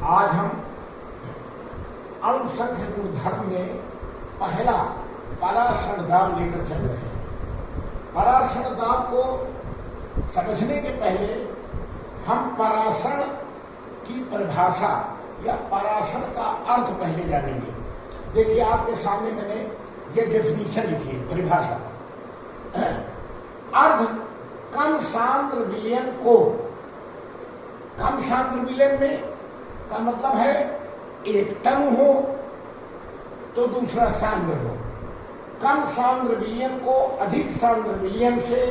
आज हम अणुसंख्य गुणधर्म में पहला पराशर दाब लेकर चल रहे हैं। पराशर दाब को समझने के पहले हम पराशर की परिभाषा या पराशर का अर्थ पहले जानेंगे। देखिए, आपके सामने मैंने ये डेफिनेशन लिखी है, परिभाषा। अर्ध कम सांद्र विलयन को, कम सांद्र विलयन में का मतलब है एक तनु हो तो दूसरा सांद्र हो। कम सांद्र विलयन को अधिक सांद्र विलयन से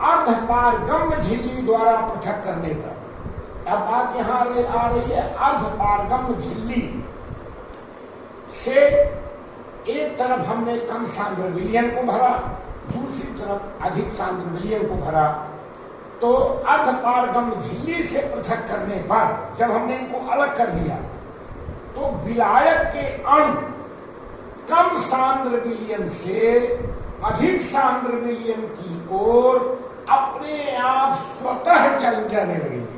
अर्धपारगम्य झिल्ली द्वारा पृथक करने पर। अब बात यहां आ रही है, अर्धपारगम्य झिल्ली से एक तरफ हमने कम सांद्र विलयन को भरा, दूसरी तरफ अधिक सांद्र विलयन को भरा, तो अर्धपारगम्य झिल्ली से पृथक करने पर जब हमने इनको अलग कर दिया तो विलायक के अणु कम सांद्र विलयन से अधिक सांद्र विलयन की ओर अपने आप स्वतः चल जाने लगेंगे।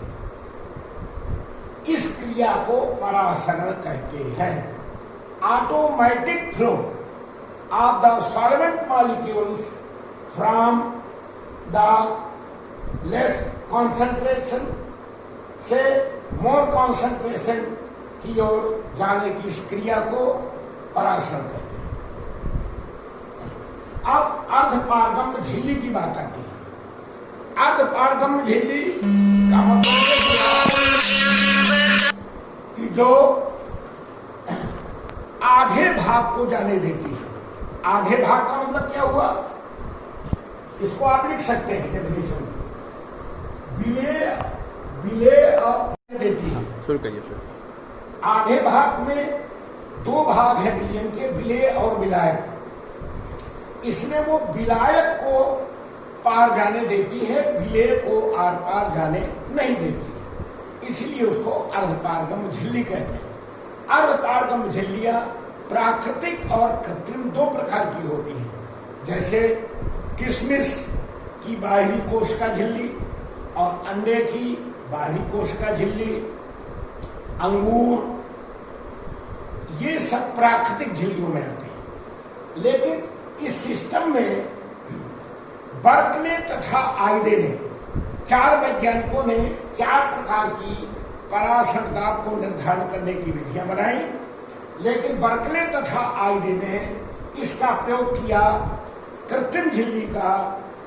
इस क्रिया को परासरण कहते हैं। Automatic flow of the solvent molecules from the less concentration से मोर कॉन्सेंट्रेशन की ओर जाने की इस क्रिया को परासरण कहते हैं। अब अर्धपारगम्य झिल्ली की बात आती है। अर्धपारगम्य झिल्ली का मतलब कि जो आधे भाग को जाने देती है। आधे भाग का मतलब क्या हुआ, इसको आप लिख सकते हैं डेफिनेशन में, विलेय देती है। शुरू करिए। आधे भाग में दो भाग है विलयन के, विलेय और विलायक। इसमें वो विलायक को पार जाने देती है, विलेय को आर पार जाने नहीं देती है, इसलिए उसको अर्धपारगम्य झिल्ली कहते हैं। अर्धपारगम्य झिल्लियां प्राकृतिक और कृत्रिम दो प्रकार की होती हैं। जैसे किशमिश की बाहरी कोश का झिल्ली और अंडे की बाहरी कोश का झिल्ली, अंगूर, ये सब प्राकृतिक झिल्लियों में आते हैं। लेकिन इस सिस्टम में बर्कले तथा आइडे ने, चार वैज्ञानिकों ने चार प्रकार की पराशर दाब को निर्धारण करने की विधियां बनाई। लेकिन बर्कले तथा आइडे ने इसका प्रयोग किया कृत्रिम झिल्ली का,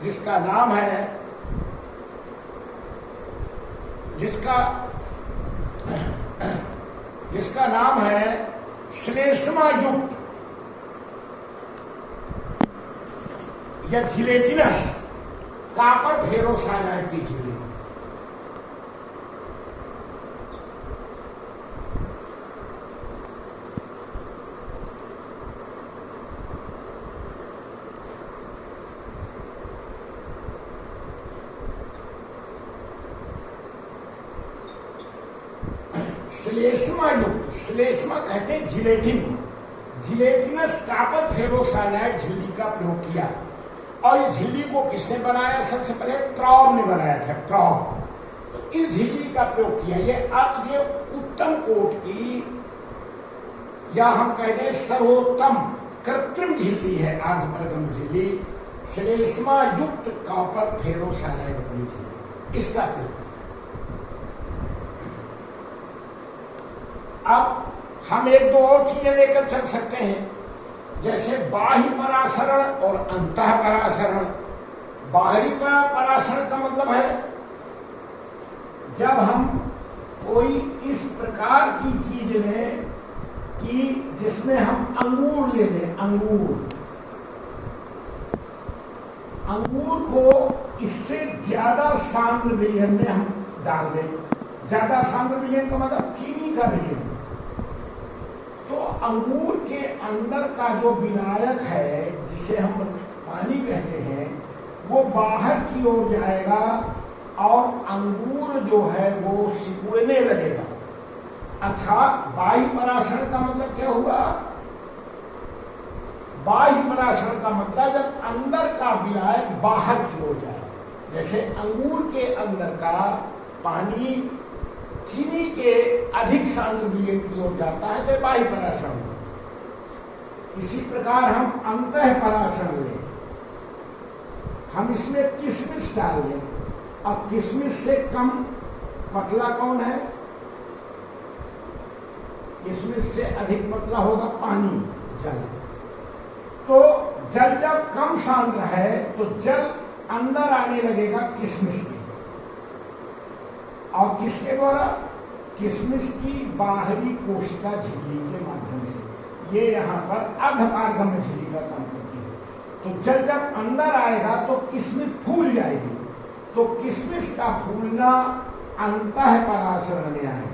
जिसका नाम है जिसका नाम है श्लेष्मा युक्त या जिलेटिनस कॉपर फेरोसाइनाइड की झिल्ली। श्लेष्मा युक्त, श्लेष्मा कहते हैं जिलेटिन, जिलेटिनस कॉपर फेरोसाइनाइड झिल्ली का प्रयोग किया। और इस झिल्ली को किसने बनाया? सबसे पहले ट्रॉब ने बनाया था, ट्रॉब। तो इस झिल्ली का प्रयोग किया। ये उत्तम कोट की, या हम कह दें सर्वोत्तम कृत्रिम झिल्ली है अर्धपारगम्य झिल्ली, श्लेष्मा युक्त कॉपर फेरोसाइनाइड वाली झिल्ली, इसका प्रयोग। अब हम एक दो और चीजें लेकर चल सकते हैं, जैसे बाह्य परासरण और अंतः परासरण। बाहरी परासरण का मतलब है जब हम कोई इस प्रकार की चीज लें कि जिसमें हम अंगूर ले लें, अंगूर को इससे ज्यादा सांद्र विलयन में हम डाल दें। ज्यादा सांद्र विलयन का मतलब चीनी का विलयन। तो अंगूर के अंदर का जो विलायक है, जिसे हम पानी कहते हैं, वो बाहर की ओर जाएगा और अंगूर जो है वो सिकुड़ने लगेगा। अर्थात बाह्य परासरण का मतलब क्या हुआ? बाह्य परासरण का मतलब जब अंदर का विलायक बाहर की ओर जाए। जैसे अंगूर के अंदर का पानी चीनी के अधिक सांद्र विलयन की ओर जाता है तो बाह्य परासरण होगा। इसी प्रकार हम अंतः परासरण लें, हम इसमें किशमिश डाल दें। अब किशमिश से कम पतला कौन है? किशमिश से अधिक पतला होगा पानी, जल। तो जल जब कम सांद्र है तो जल अंदर आने लगेगा किशमिश के, और किसके द्वारा? किशमिश की बाहरी कोशिका झिल्ली के माध्यम से। ये यहाँ पर अर्धपारगम्य झिल्ली का काम करती है। तो जल जब अंदर आएगा तो किशमिश फूल जाएगी, तो किशमिश का फूलना अंतः परासरण में आए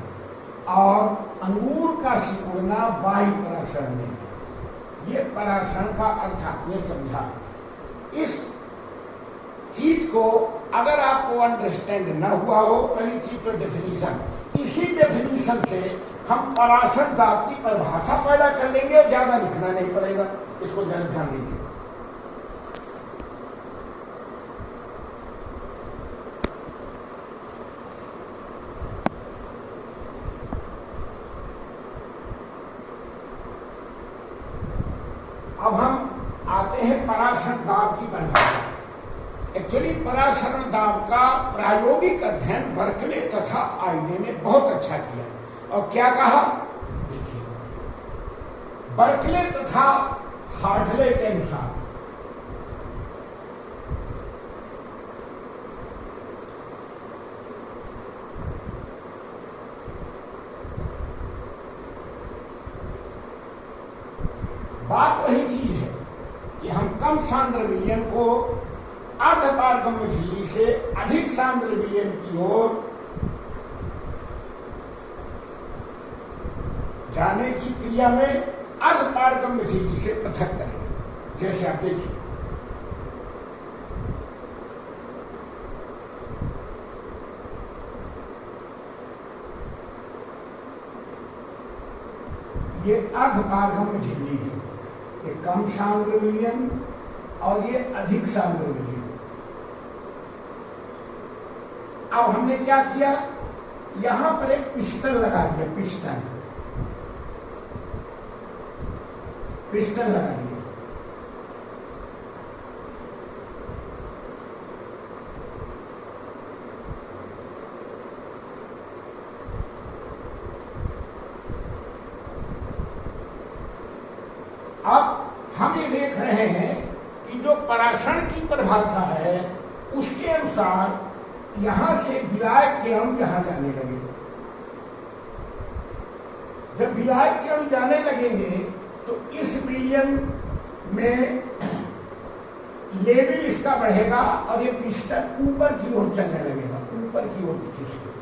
और अंगूर का सिकुड़ना बाह्य परासरण में। ये परासरण का अर्थ आपने समझा। इस चीज को अगर आपको अंडरस्टैंड न हुआ हो, पहली चीज तो डेफिनेशन, इसी डेफिनेशन से हम परासरण दाब की परिभाषा पैदा कर लेंगे और ज्यादा लिखना नहीं पड़ेगा। इसको जरा ध्यान दीजिए। अब हम आते हैं परासरण दाब की परिभाषा। एक्चुअली परासरण दाब का प्रायोगिक अध्ययन बर्कले तथा आईने ने बहुत अच्छा किया। और क्या कहा? देखिए, बर्कले तथा हार्टले के अनुसार बात वही चीज है कि हम कम सांद्र विलयन को अर्धपारगम्य झिल्ली से अधिक सांद्र विलयन की ओर जाने की क्रिया में अर्धपारगम्य झिल्ली से पृथक करेंगे। जैसे आप देखिए, ये अर्धपारगम्य झिल्ली है, ये कम सांद्र विलयन और ये अधिक सांद्र विलयन। अब हमने क्या किया? यहां पर एक पिस्टन लगा दिया, पिस्टन लगा दिया। अब हम ये देख रहे हैं कि जो परासरण की परिभाषा है उसके अनुसार यहां से विलायक के अणु यहां जाने लगे। जब विलायक के अणु जाने लगेंगे तो इस विलयन में लेवल इसका बढ़ेगा और ये पिस्टन ऊपर की ओर चलने लगेगा, ऊपर की ओर खींचेगा।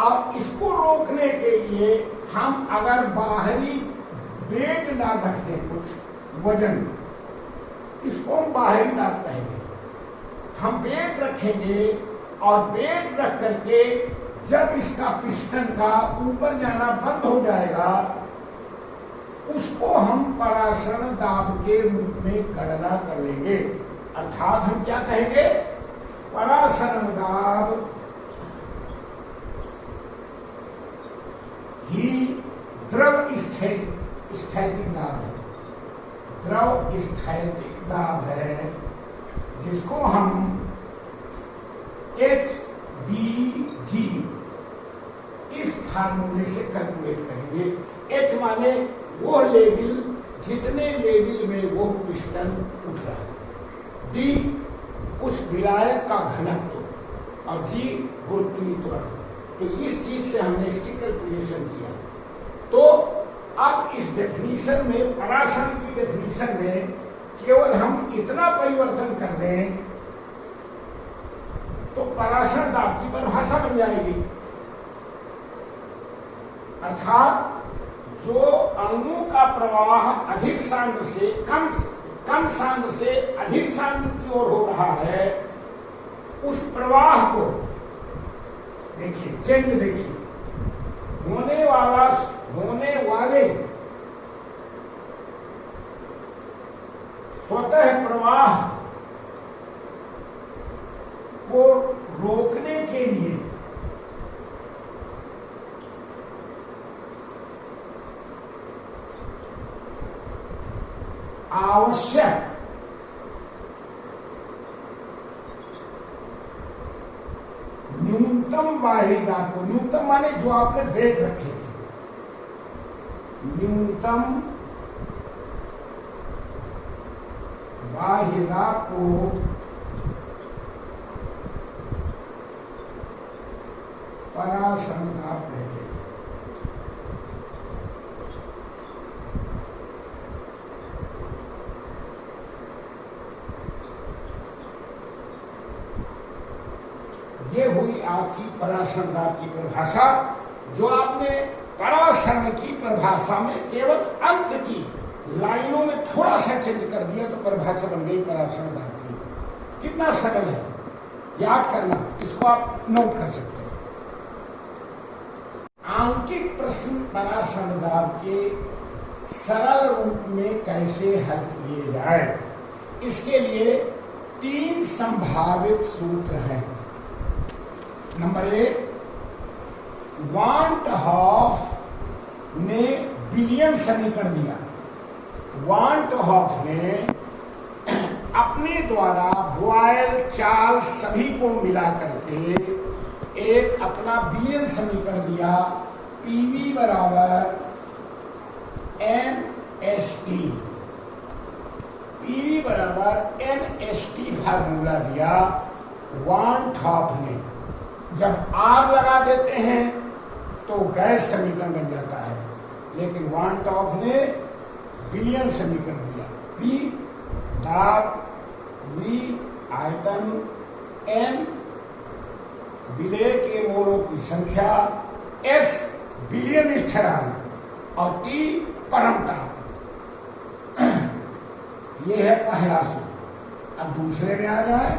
अब इसको रोकने के लिए हम अगर बाहरी वेट डाल रखते, कुछ वजन, इसको हम बाहरी दाब कहेंगे। हम वेट रखेंगे और वेट रख करके जब इसका पिस्टन का ऊपर जाना बंद हो जाएगा उसको हम परासरण दाब के रूप में गणना कर लेंगे। अर्थात हम क्या कहेंगे? परासरण दाब ही द्रव स्थैतिक दाब है, द्रव स्थैतिक दाब है, जिसको हम HBG इस फार्मूले से कैलकुलेट करेंगे। H माने वो लेवल जितने लेवल में वो पिस्टन उठ रहा है, D उस विलायक का घनत्व और G गुरुत्वीय त्वरण। तो इस चीज से हमने इसकी कैलकुलेशन किया। तो अब इस डेफिनेशन में, परासरण की डेफिनेशन में केवल हम इतना परिवर्तन कर दें तो परासरण दाब की परिभाषा बन जाएगी। अर्थात जो अणु का प्रवाह अधिक सांद्र से कम सांद्र से अधिक सांद्र की ओर हो रहा है, उस प्रवाह को देखिए, चेंज देखिए, होने वाले स्वतः प्रवाह को रोकने के लिए आवश्यक न्यूनतम वाहिदा को, न्यूनतम माने जो आपने वेट रखे थे, न्यूनतम वाहिदा को परासंख्या कहते हैं। ये हुई आपकी परासंख्या की परिभाषा, जो आपने परासरण की परिभाषा में केवल अंत की लाइनों में थोड़ा सा चेंज कर दिया तो परिभाषा बन गई परासंख्या की। कितना सरल है, याद करना, इसको आप नोट कर सकते हैं। आंकिक प्रश्न परासंख्या के सरल रूप में कैसे हल किए जाए, इसके लिए 3 संभावित सूत्र हैं। नंबर 1, वांट हॉफ ने बिलियन समीकरण दिया। वांट हॉफ ने अपने द्वारा बॉयल चार्ल्स सभी को मिला करके एक अपना बिलियन समीकरण दिया, पीवी बराबर NST, पीवी बराबर NST फार्मूला दिया वांट हॉफ ने। जब R लगा देते हैं तो गैस समीकरण बन जाता है, लेकिन वांट हॉफ ने बिलियन समीकरण दिया। P दाब, V आयतन, N विलेय के मोलों की संख्या, S बिलियन स्थिरांक और T परमता। यह है पहला सूत्र। अब दूसरे में आ जाए।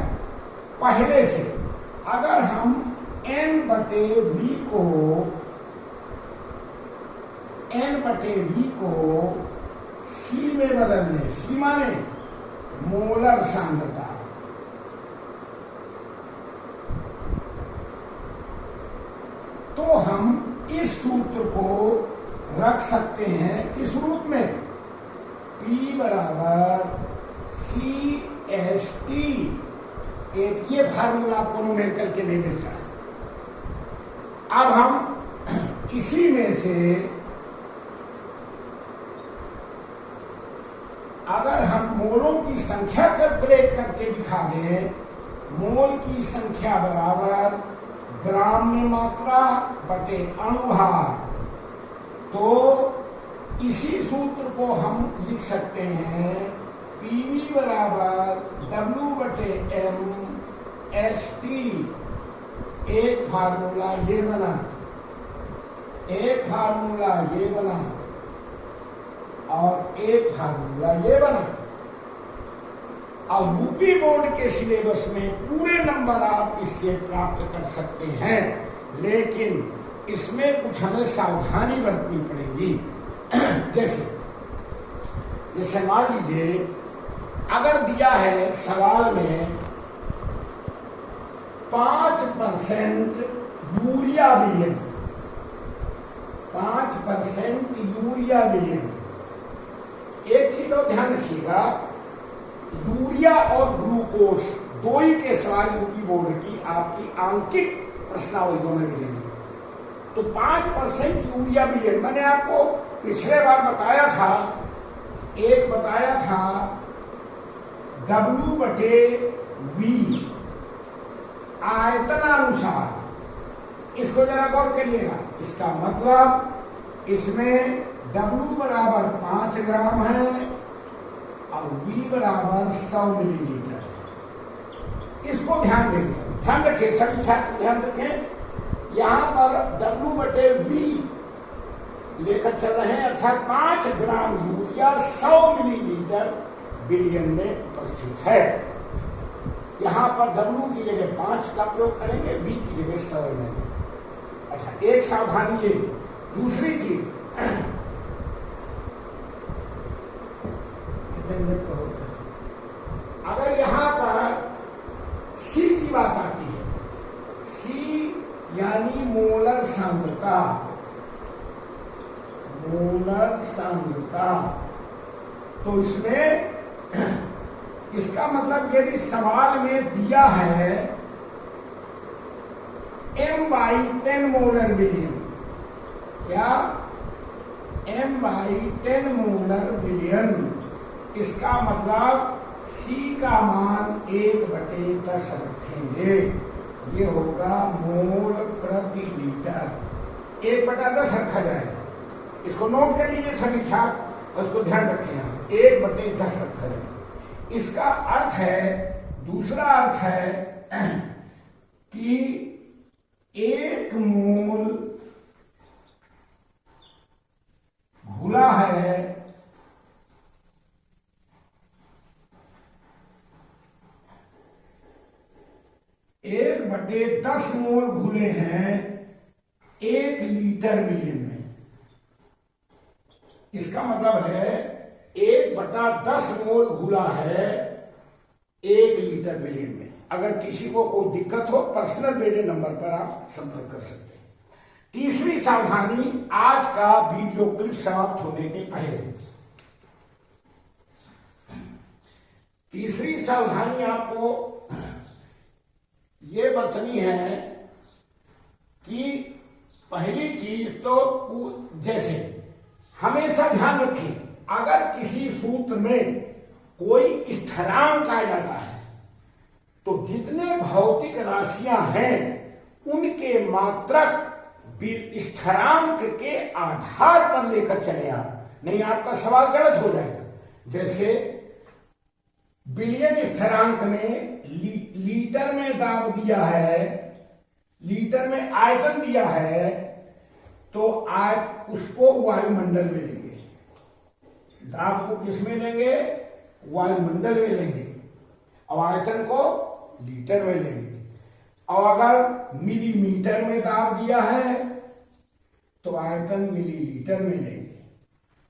पहले से अगर हम N/V को C में बदल दें, C माने मोलर सांद्रता, तो हम इस सूत्र को रख सकते हैं किस रूप में, P बराबर CST। एक ये फार्मूला आपको न्यूमेरिकल के लिए मिलता है। अब हम इसी में से अगर हम मोलों की संख्या कैलकुलेट करके दिखा दें, मोल की संख्या बराबर ग्राम में मात्रा बटे अणुभार, तो इसी सूत्र को हम लिख सकते हैं पीवी बराबर W/M ST। एक फार्मूला ये बना, एक फार्मूला ये बना और एक फार्मूला ये बना। और यूपी बोर्ड के सिलेबस में पूरे नंबर आप इससे प्राप्त कर सकते हैं, लेकिन इसमें कुछ हमें सावधानी बरतनी पड़ेगी। जैसे मान लीजिए अगर दिया है सवाल में 5% यूरिया विलयन, 5% यूरिया विलयन। एक चीज और ध्यान रखिएगा, यूरिया और ग्लूकोज दो ही के सवाल यूपी बोर्ड की आपकी आंकिक प्रश्नावलियों में मिलेंगे। तो 5% यूरिया विलयन, मैंने आपको पिछले बार बताया था, एक बताया था W/V आयतनानुसार। इसको जरा गौर करिएगा। इसका मतलब इसमें W बराबर 5 ग्राम है और V बराबर 100 मिलीलीटर। इसको ध्यान देंगे, ध्यान रखिए सभी छात्र ध्यान रखें। यहां पर W/V लेकर चल रहे हैं, अर्थात 5 ग्राम यूरिया 100 मिलीलीटर विलयन में उपस्थित है। यहां पर W की जगह 5 का प्रयोग करेंगे, V की जगह 100 में। अच्छा, एक सावधानी ये। दूसरी चीज, अगर यहां पर C की बात आती है, C यानी मोलर सांद्रता, मोलर सांद्रता, तो इसमें इसका मतलब यदि सवाल में दिया है m/10 मोलर विलियन, क्या m/10 मोलर विलियन, इसका मतलब C का मान 1/10 रखेंगे, ये होगा मोल प्रति लीटर। 1/10 रखा जाएगा, इसको नोट कर लीजिए सभी छात्र और इसको ध्यान रखें, 1/10 रखा जाएगा। इसका अर्थ है, दूसरा अर्थ है कि 1 मोल घुला है 1/10 मोल घुले हैं 1 लीटर विलियन में। इसका मतलब है 1/10 मोल घुला है 1 लीटर विलियन में। अगर किसी को कोई दिक्कत हो पर्सनल मेरे नंबर पर आप संपर्क कर सकते हैं। तीसरी सावधानी, आज का वीडियो क्लिप समाप्त होने के पहले, तीसरी सावधानी आपको ये बरतनी है कि पहली चीज तो जैसे हमेशा ध्यान रखें, अगर किसी सूत्र में कोई स्थिरांक आ जाता है तो जितने भौतिक राशियां हैं उनके मात्रक स्थिरांक के आधार पर लेकर चले आप, नहीं आपका सवाल गलत हो जाएगा। जैसे बिलियन स्थिरांक में लीटर में दाब दिया है, लीटर में आयतन दिया है, तो उसको वायुमंडल में लेंगे, दाब को किस में लेंगे, वायुमंडल में लेंगे, और आयतन को लीटर में लेंगे। और अगर मिलीमीटर में दाब दिया है तो आयतन मिलीलीटर में लेंगे।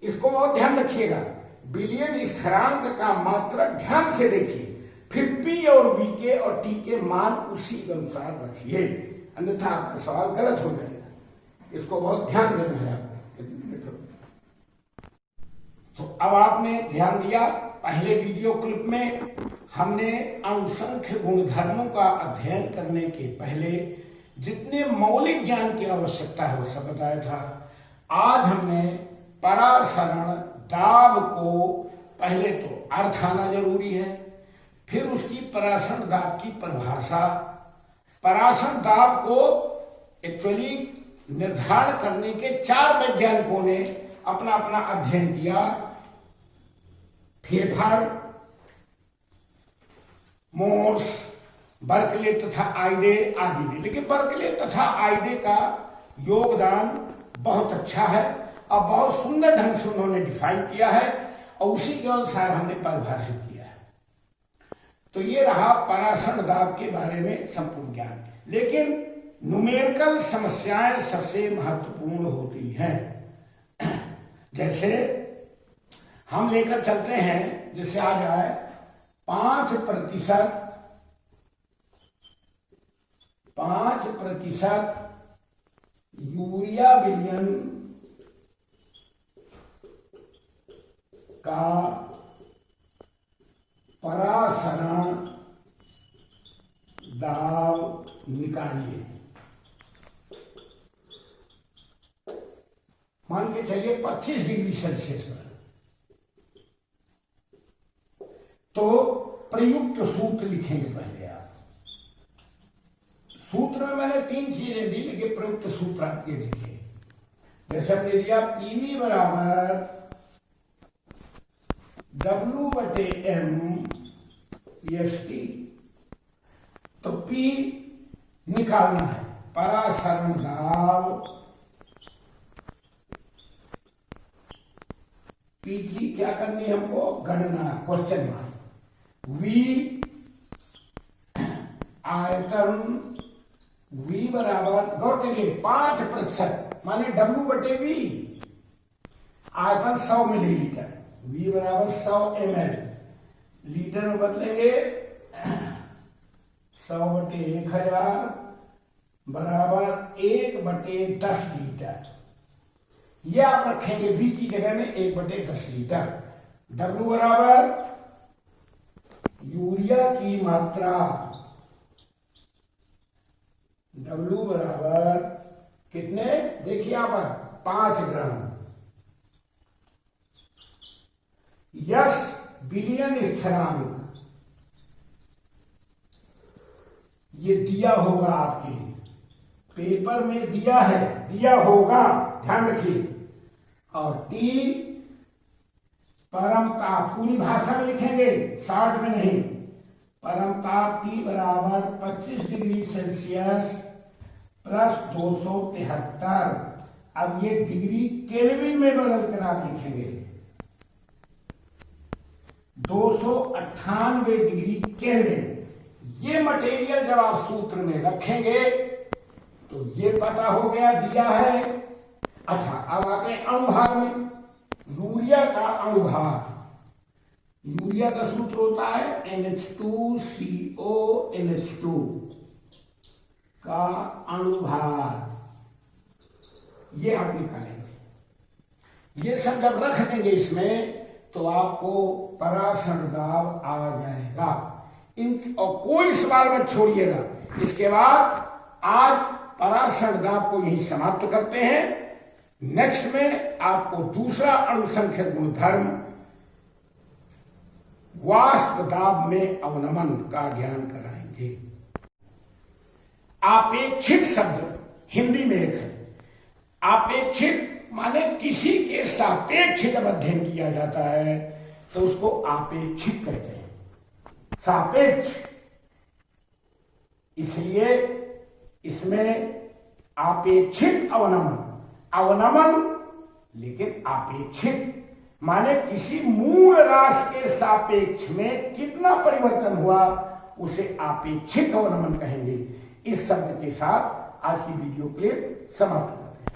इसको बहुत ध्यान रखिएगा, बिलियन स्थिरांक का मात्रक ध्यान से देखिए, फिर पी और वी के और टी के मान उसी अनुसार रखिए, अन्यथा आपका सवाल गलत हो जाएगा। इसको बहुत ध्यान देना है आपको। तो अब आपने ध्यान दिया, पहले वीडियो क्लिप में हमने अणुसंख्य गुणधर्मों का अध्ययन करने के पहले जितने मौलिक ज्ञान की आवश्यकता है वो सब बताया था। आज हमने परासरण दाब को, पहले तो अर्थ आना जरूरी है, फिर उसकी परासरण दाब की परिभाषा, परासरण दाब को एक्चुअली निर्धारण करने के 4 वैज्ञानिकों ने अपना अपना अध्ययन किया, फेफर, मोर्स, बर्कले तथा आइडे आदि ने। लेकिन बर्कले तथा आइडे का योगदान बहुत अच्छा है और बहुत सुंदर ढंग से उन्होंने डिफाइन किया है और उसी के अनुसार हमने परिभाषित किया है। तो ये रहा परासरण दाब के बारे में संपूर्ण ज्ञान। लेकिन न्यूमेरिकल समस्याएं सबसे महत्वपूर्ण होती हैं। जैसे हम लेकर चलते हैं, जैसे आ जाए 5% यूरिया विलियन का परासरण दाब निकालिए। मान के चलिए 25 डिग्री सेल्सियस पर। तो प्रयुक्त सूत्र लिखेंगे पहले आप। सूत्र में मैंने 3 चीजें दी, लेकिन प्रयुक्त सूत्र आप ये देखिए। जैसे हमने दिया पीवी बराबर W/m/ST, तो P निकालना है, परासरण दाब, P की क्या करनी है हमको, गणना, क्वेश्चन मार्क। V आयतन, V बराबर, गौर करिए 5%, माने W/V, आयतन 100 मिलीलीटर, V बराबर 100 ml, लीटर में बदलेंगे 100/1000 बराबर 1/10 लीटर। ये आप रखेंगे V की जगह में 1/10 लीटर। W बराबर यूरिया की मात्रा W बराबर कितने, देखिए यहां पर 5 ग्राम। यस बिलियन स्थिरांक ये दिया होगा, आपके पेपर में दिया है, दिया होगा, ध्यान रखिए। और टी परमताप, पूरी भाषा में लिखेंगे, शॉर्ट में नहीं। परमताप टी बराबर 25 डिग्री सेल्सियस प्लस 273। अब ये डिग्री केल्विन में बदलकर आप लिखेंगे 298 डिग्री केल्विन। ये मटेरियल जब आप सूत्र में रखेंगे तो ये पता हो गया, दिया है। अच्छा, अब आते हैं अणुभार में। यूरिया का अणुभार, यूरिया का सूत्र होता है NH2CONH2 का अणुभार, ये आप निकालेंगे। ये सब जब रख देंगे इसमें तो आपको पराशर दाब आ जाएगा। और कोई सवाल मत छोड़िएगा। इसके बाद आज पराशर दाब को यही समाप्त करते हैं। नेक्स्ट में आपको दूसरा अणुसंख्यक गुणधर्म वाष्प दाब में अवनमन का ज्ञान कराएंगे। आपेक्षिक शब्द हिंदी में एक है। आपेक्षिक माने किसी के सापेक्ष जब अध्ययन किया जाता है तो उसको आपेक्षिक कहते हैं, सापेक्ष। इसलिए इसमें आपेक्षिक अवनमन, अवनमन लेकिन आपेक्षिक माने किसी मूल राशि के सापेक्ष में कितना परिवर्तन हुआ उसे आपेक्षिक अवनमन कहेंगे। इस शब्द के साथ आज की वीडियो क्लिप समाप्त।